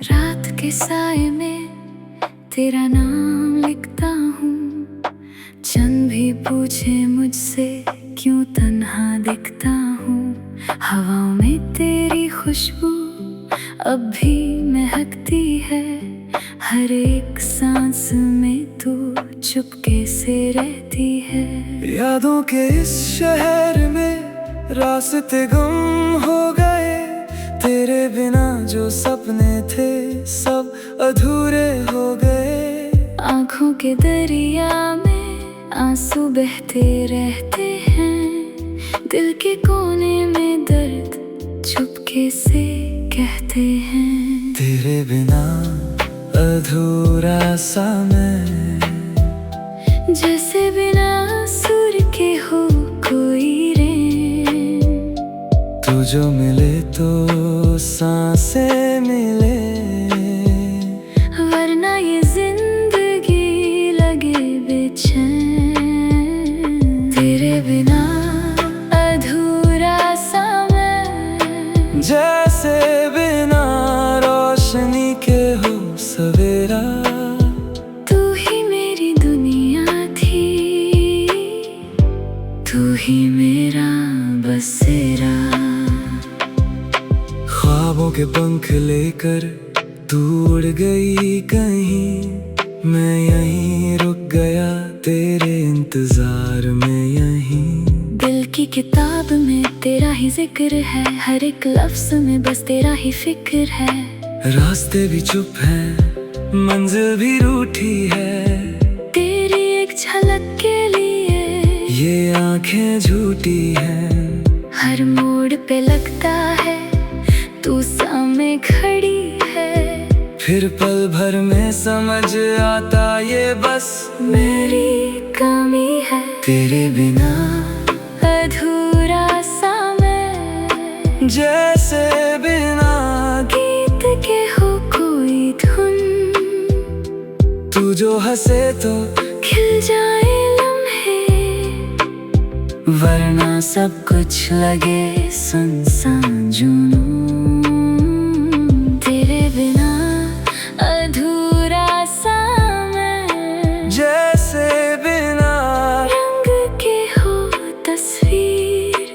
रात के साए में तेरा नाम लिखता हूँ। चंद भी पूछे मुझसे क्यों तन्हा दिखता हूँ। हवाओं में तेरी खुशबू अब भी महकती है। हर एक सांस में तू चुपके से रहती है। यादों के इस शहर में रास्ते गुम हो गए। तेरे बिना जो सपने थे सब अधूरे हो गए। आँखों के दरिया में आंसू बहते रहते हैं। दिल के कोने में दर्द चुपके से कहते हैं। तेरे बिना अधूरा सा मैं, जैसे बिना सुर के हो कोई रेन। तू जो मिले तो सांसें मिले, वरना ये जिंदगी लगे बेचैन। तेरे बिना अधूरा सा मैं, जैसे बिना रोशनी के हो सवेरा। तू ही मेरी दुनिया थी, तू ही मेरा बसेरा। ख्वाबों के पंख लेकर तू उड़ गई कहीं। मैं यहीं रुक गया तेरे इंतजार में यहीं। दिल की किताब में तेरा ही जिक्र है। हर एक लफ्ज में बस तेरा ही फिक्र है। रास्ते भी चुप हैं, मंजिल भी रूठी है। तेरी एक झलक के लिए ये आंखें झूठी हैं। हर मोड़ पे लगता है तू सामने खड़ी है। फिर पल भर में समझ आता ये बस मेरी कमी है। तेरे बिना अधूरा सा मैं, जैसे बिना गीत के हो कोई धुन। तू जो हंसे तो खिल जाए लम्हे, वरना सब कुछ लगे सुनसान जुनून। तेरे बिना अधूरा सा मैं, जैसे बिना रंग के हो तस्वीर।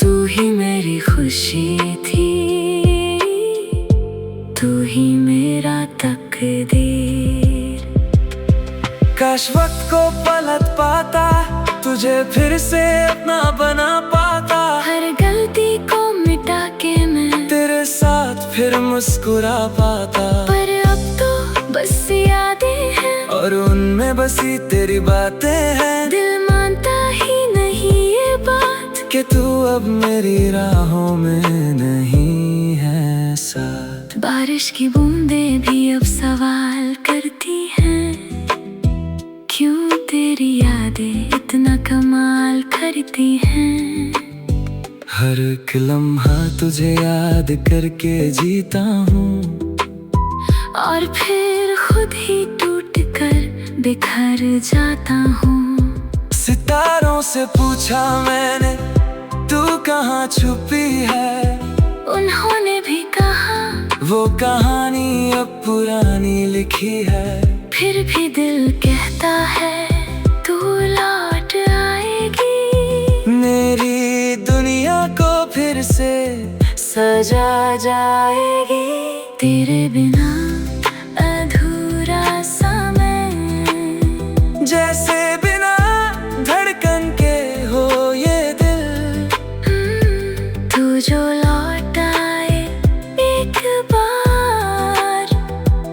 तू ही मेरी खुशी थी, तू ही मेरा तकदीर। काश वक्त को पलट पाता, तुझे फिर से अपना बना पाता। हर गलती को मिटा के मैं तेरे साथ फिर मुस्कुरा पाता। पर अब तो बस यादें हैं, और उनमें बसी तेरी बातें हैं। दिल मानता ही नहीं ये बात कि तू अब मेरी राहों में नहीं है साथ। बारिश की बूंदें भी अब सवाल करती हैं, क्यों तेरी यादें इतना कमाल करती हैं। हर एक लम्हा तुझे याद करके जीता हूँ, और फिर खुद ही टूट कर बिखर जाता हूँ। सितारों से पूछा मैंने तू कहाँ छुपी है। उन्होंने भी कहा वो कहानी अब पुरानी लिखी है। फिर भी दिल कहता है तू लौट आएगी। मेरी दुनिया को फिर से सजा जाएगी। तेरे बिना अधूरा सा मैं, जैसे बिना धड़कन के हो ये दिल। तू जो लौट आए एक बार,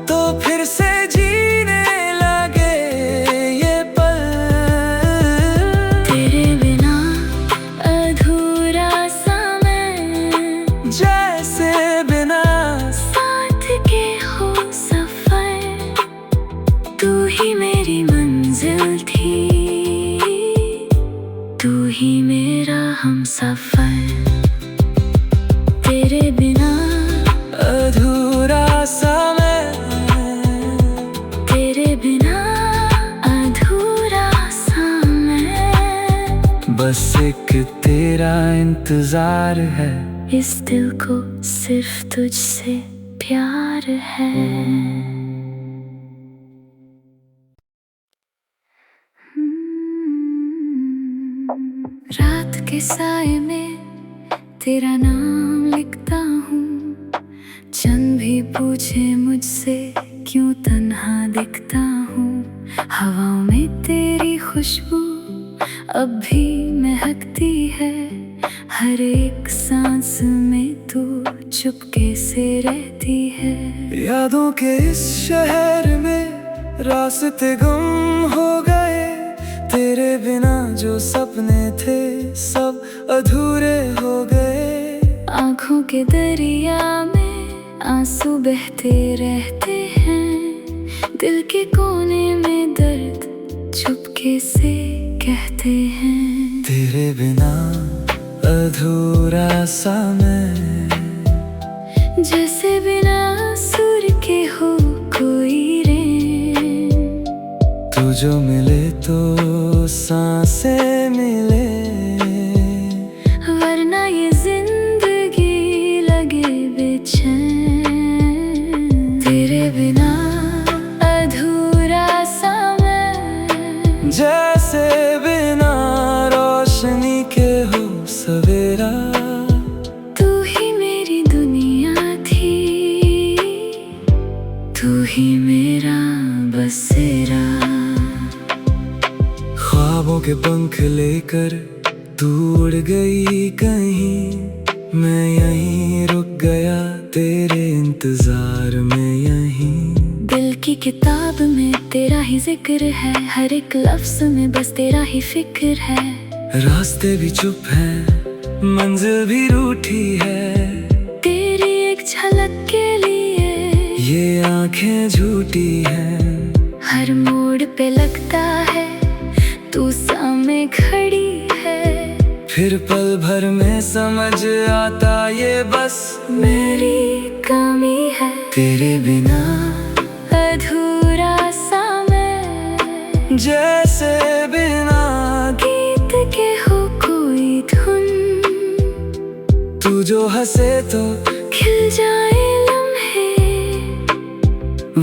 तो फिर से जीने लगे ये पल। तेरे बिना अधूरा सा मैं, जैसे बिना साथ के हो सफर। तू ही मेरी मंजिल थी, तू ही मेरा हमसफर। तेरे बिना अधूरा सा मैं, तेरे बिना अधूरा सा मैं। बस एक तेरा इंतजार है। इस दिल को सिर्फ तुझसे प्यार है। रात के साए में तेरा नाम लिखता हूँ, चंद भी पूछे मुझसे क्यों तन्हा दिखता हूँ। हवाओं में तेरी खुशबू अब भी महकती है, हर एक सांस में तू चुपके से रहती है। यादों के इस शहर में रास्ते गुम हो गए, तेरे बिना जो सपने थे सब अधूरे हो गए। आँखों के दरिया में आंसू बहते रहते हैं, दिल के कोने में दर्द चुपके से कहते हैं। तेरे बिना अधूरा सा मैं, जैसे बिना सुर के हो कोई रेन। तू जो मिले तो सांसें मिले, वरना ये जिंदगी लगे बेचैन। तेरे बिना अधूरा सा मैं, जैसे बिना रोशनी के हो सवेरा। तू ही मेरी दुनिया थी, तू ही मेरा बसेरा। ख्वाबों के पंख लेकर तू उड़ गई कहीं, मैं यहीं रुक गया तेरे इंतजार में यहीं। दिल की किताब में तेरा ही जिक्र है, हर एक लफ्ज में बस तेरा ही फिक्र है। रास्ते भी चुप है, मंजिल भी रूठी है, तेरी एक झलक के लिए ये आंखें झूठी हैं। हर मोड़ पे लगता है तू सामने खड़ी है, फिर पल भर में समझ आता ये बस मेरी कमी है। तेरे बिना अधूरा सा मैं, जैसे बिना गीत के हो कोई धुन। तू जो हंसे तो खिल जाए लम्हे,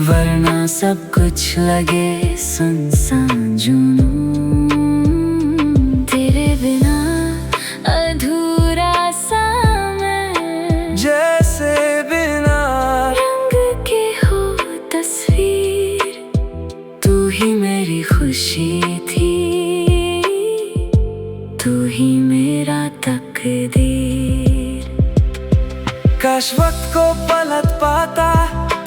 वरना सब कुछ लगे सुनसान जुनून। तेरे बिना अधूरा सा मैं, जैसे बिना रंग के हो तस्वीर। तू ही मेरी खुशी थी, तू ही मेरा तकदीर। काश वक्त को पलट पाता,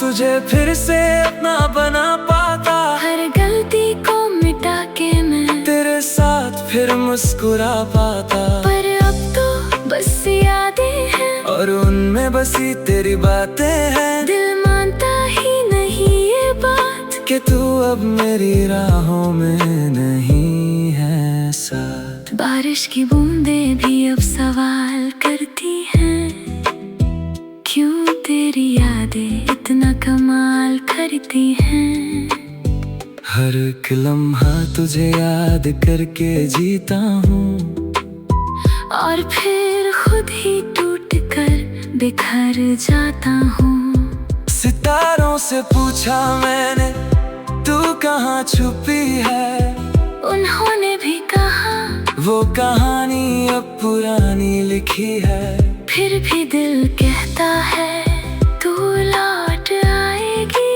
तुझे फिर से अपना बना पाता। हर गलती को मिटा के मैं तेरे साथ फिर मुस्कुरा पाता। पर अब तो बस यादें हैं, और उनमें बसी तेरी बातें हैं। दिल मानता ही नहीं ये बात कि तू अब मेरी राहों में नहीं है साथ। बारिश की बूंदें भी अब सवाल करती हैं, क्यों तेरी यादें इतना कमाल करती हैं। हर एक लम्हा तुझे याद करके जीता हूँ, और फिर खुद ही टूट कर बिखर जाता हूँ। सितारों से पूछा मैंने तू कहाँ छुपी है, उन्होंने भी कहा वो कहानी अब पुरानी लिखी है। फिर भी दिल कहता है तू लौट आएगी,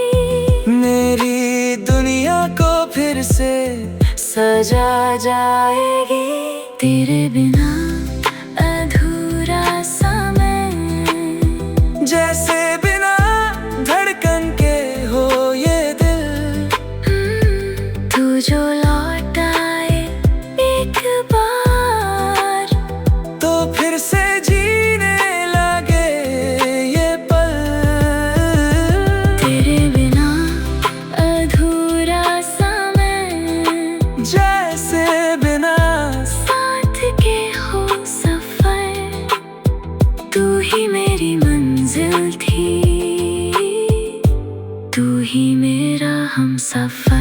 मेरी दुनिया को फिर से सजा जाएगी। तेरे बिना अधूरा सा मैं, जैसे बिना धड़कन के हो ये दिल। तू जो लौट आए एक बार, तो फिर से जीने लगे ये पल। तेरे बिना अधूरा सा मैं, जैसे बिना साथ के हो सफर। तू ही मेरी मंजिल थी, तू ही मेरा हमसफर।